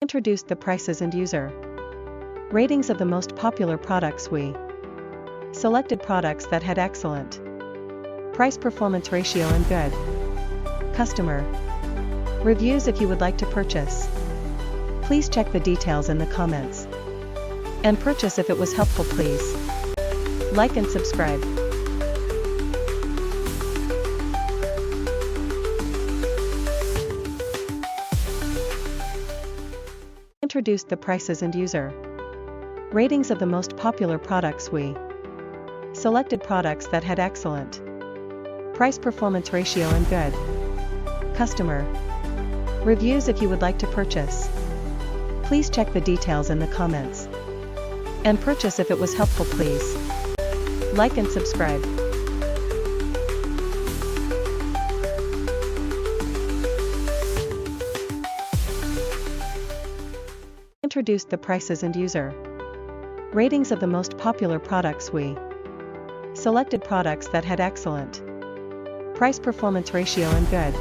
Introduced the prices and user ratings of the most popular products. We selected products that had excellent price-performance ratio and good customer reviews. If you would like to purchase, please check the details in the comments and purchase. If it was helpful, please like and subscribe. Introduced the prices and user ratings of the most popular products. We selected products that had excellent price-performance ratio and good customer reviews. If you would like to purchase, please check the details in the comments and purchase. If it was helpful, please like and subscribe. Introduced the prices and user ratings of the most popular products. We selected products that had excellent price-performance ratio and good